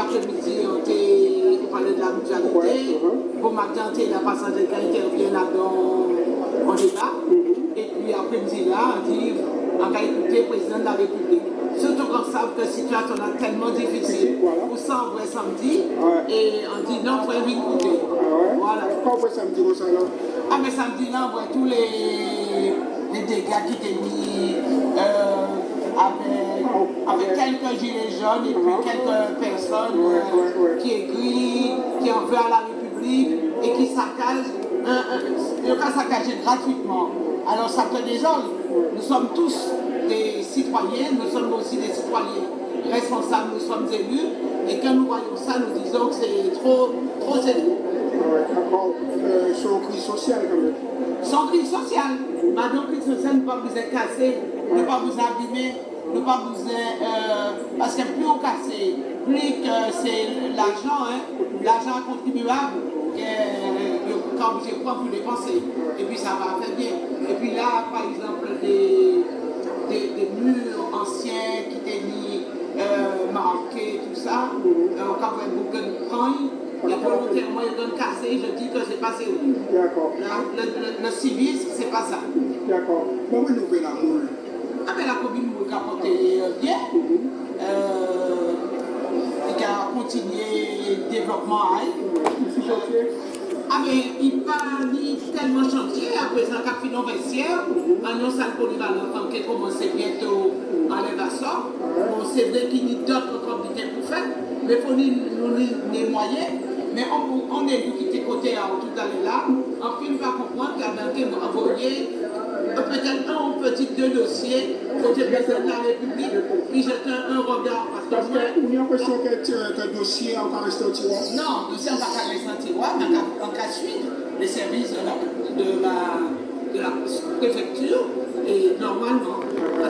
après-midi, on parlait de la mutualité. Bon matin, on a passé des gens qui interviennent dans le débat. Et puis après-midi, là, on dit, on va écouter le président de la République. Surtout qu'on sait que la situation est tellement difficile. Pour ça, on voit samedi. Et on dit, non, il faut écouter. Voilà. Pourquoi samedi comme ça là? Ah, mais samedi, là, on voit tous les dégâts qui étaient mis avec quelques gilets jaunes et puis quelques personnes qui écrivent, qui en veulent à la République et qui saccagent, ils ont saccagé gratuitement. Alors ça te désole. Nous sommes tous des citoyens, nous sommes aussi des citoyens responsables, nous sommes élus, et quand nous voyons ça, nous disons que c'est trop c'est trop. D'accord. Sans crise sociale quand même. Sans crise sociale. Madame, crise sociale, ne pas vous casser, ne pas vous abîmer, ne pas vous... parce que plus on casse, plus que c'est l'argent, l'argent contribuable, quand vous êtes pour dépenser. Et puis ça va faire bien. Et puis là, par exemple, des murs anciens qui étaient mis, marqués, tout ça, quand vous avez beaucoup et volontairement, ils donnent casser, je dis que c'est pas sérieux. D'accord. Le civisme, c'est pas ça. D'accord. Comment nous fait la moule? Ah ben la commune nous a porté bien. Il a continué le développement à elle. Ah mais il pas mis tellement chantier, à présent qu'à Finon vestiaire, en une salle polyvalente qui a commencé bientôt à l'évasion. Bon, c'est vrai qu'il y a d'autres comités pour faire, mais il faut nous les moyens. Mais on est qui était côté à tout à l'heure là, en film va comprendre qu'à envoyé peut-être un petit deux dossiers côté président de la République, puis jeter un regard. Parce qu'il y a l'impression que le dossier a encore resté au tiroir. Non, le dossier n'a pas resté au tiroir, mais en cas de suite, les services de la préfecture, et normalement,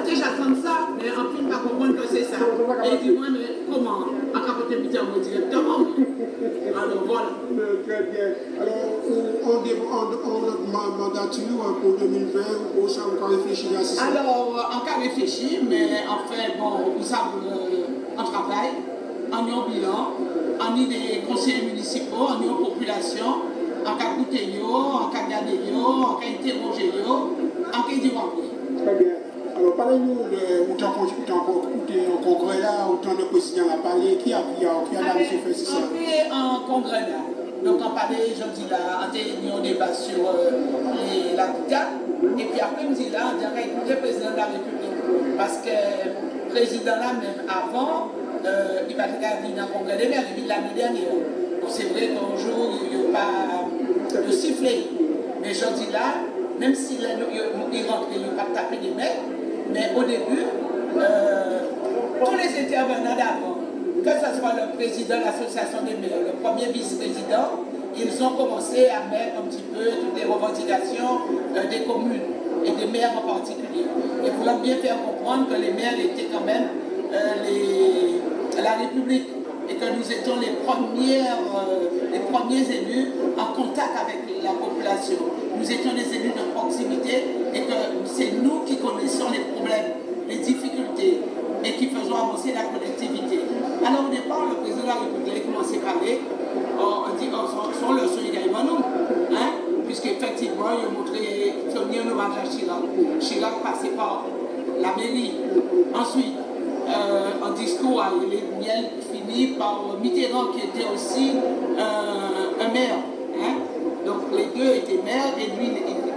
j'attends ça, mais en film va comprendre que c'est ça. Et il dit, moi, mais comment? En cas de directement. Alors voilà. Très bien. Alors, on mandature pour 2020 ou pour ça, on peut réfléchir à ça? Alors, on peut réfléchir, mais en fait, bon, nous savons, on travaille, on est au bilan, on est des conseillers municipaux, on est aux populations, on peut écouter, on peut regarder, on peut interroger, on peut dire oui. Très bien. Alors, parlez-nous de autant en congrès là, autant de présidents à parler, qui a la mission fait ça? On fait un congrès là. Donc, on parlait, je dis là, on a un débat sur l'habitat. Et puis après, on dit là, on dirait écouter le président de la République. Parce que le président là, même avant, il va venir dans le congrès des maires, il vit l'année dernière. Donc, c'est vrai qu'un jour, il n'y a pas de sifflet. Mais je dis là, même s'il rentre, il n'y a pas de taper des maires. Mais au début, tous les intervenants d'avant, que ce soit le président de l'association des maires, le premier vice-président, ils ont commencé à mettre un petit peu toutes les revendications des communes et des maires en particulier. Et voulant bien faire comprendre que les maires étaient quand même la République et que nous étions les premiers élus en contact avec la population. Nous étions des élus de proximité et que c'est nous qui connaissions les problèmes, les difficultés et qui faisons avancer la collectivité. Alors au départ, le président de la République commençait à parler, on dit son leçon également nous, puisqu'effectivement il a montré un hommage à Chirac. Chirac passait par la mairie. Ensuite, un discours à Miel fini par Mitterrand qui était aussi un maire. Donc les deux étaient maires et lui,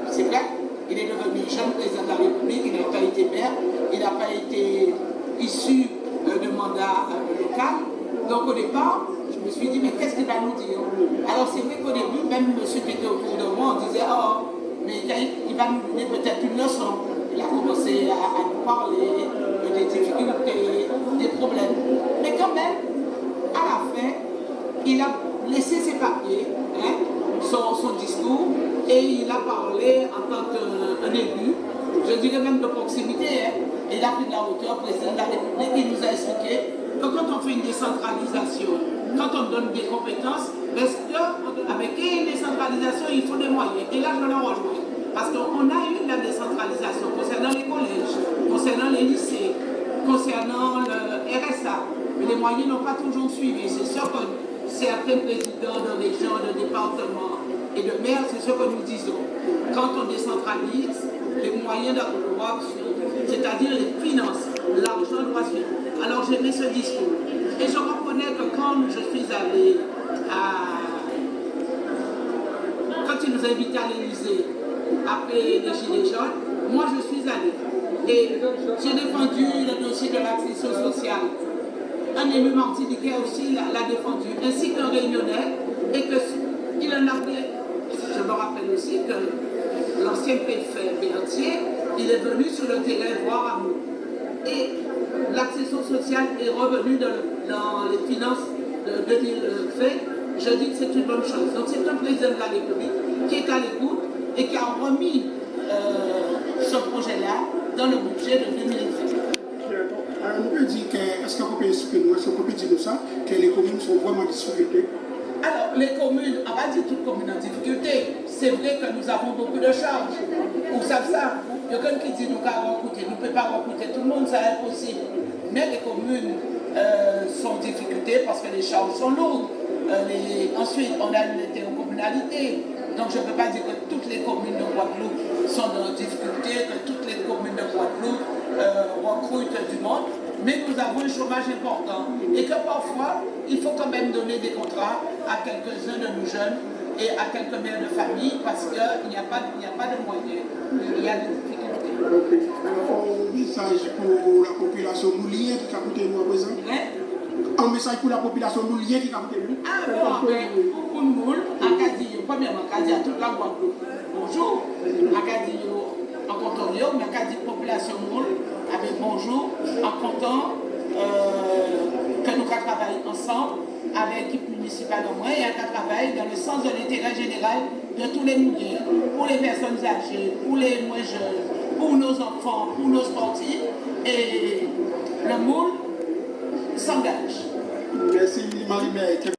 c'est vrai, il est devenu jeune président de la République, il n'a pas été maire, il n'a pas été issu de mandat local. Donc au départ, je me suis dit, mais qu'est-ce qu'il va nous dire? Alors c'est vrai qu'au début, même monsieur qui était autour de moi, on disait, oh, mais il va nous donner peut-être une leçon. Il a commencé à nous parler des difficultés, des problèmes. Mais quand même, à la fin, il a laissé ses papiers, son discours, et il a parlé en tant qu'un élu, je dirais même de proximité. Il a pris de la hauteur, président de la République, il nous a expliqué que quand on fait une décentralisation, quand on donne des compétences, parce qu'avec une décentralisation, il faut des moyens. Et là, je l'ai rejoint. Parce qu'on a eu la décentralisation concernant les collèges, concernant les lycées, concernant le RSA. Mais les moyens n'ont pas toujours suivi. C'est ce que certains présidents de régions, de départements et de maires, c'est ce que nous disons. Quand on décentralise, les moyens doivent suivre, c'est-à-dire les finances, l'argent doit suivre. Alors j'ai mis ce discours. Et je reconnais que quand je suis allée quand ils nous invitaient à l'Élysée, après les Gilets jaunes, moi je suis allée. Et j'ai défendu le dossier de l'accession sociale. Un élu martiniquais aussi l'a défendu, ainsi qu'un réunionnais, et qu'il en a fait. Je me rappelle aussi que l'ancien préfet Berthier, il est venu sur le terrain voir à nous. Et l'accession sociale est revenue dans les finances de 2020. Je dis que c'est une bonne chose. Donc c'est un président de la République qui est à l'écoute et qui a remis ce projet-là dans le budget de 2020. Alors, on peut dire que, est-ce qu'on peut expliquer nous, est-ce qu'on peut dire ça, que les communes sont vraiment difficultés? Alors, les communes, on va dire toutes communes en difficulté. C'est vrai que nous avons beaucoup de charges. Vous savez ça, il y a quelqu'un qui dit nous ne pouvons pas recruter tout le monde, c'est impossible. Mais les communes sont en difficulté parce que les charges sont lourdes. Ensuite, on a une intercommunalité. Donc, je ne peux pas dire que toutes les communes de Guadeloupe sont en difficulté, que toutes les communes de Guadeloupe recrutent du monde. Mais nous avons un chômage important. Et que parfois, il faut quand même donner des contrats à quelques-uns de nos jeunes et à quelques mères de famille parce qu'il n'y a pas de moyens. Il y a des difficultés. Ok. Alors, un message pour la population moulière qui a coûté nous à présent? Un message pour la population moulière qui a coûté nous? Ah bon, mais pour nous, à Cadillo, premièrement, Cadillo, à toute la Guadeloupe. Bonjour. À Cadillo, en Contorio, mais à Cadillo, population moule, avec bonjour, en comptant que nous travaillons ensemble avec l'équipe municipale au moins et à travailler dans le sens de l'intérêt général de tous les mouliers, pour les personnes âgées, pour les moins jeunes, pour nos enfants, pour nos sportifs. Et le moule s'engage. Merci Marie-Mère.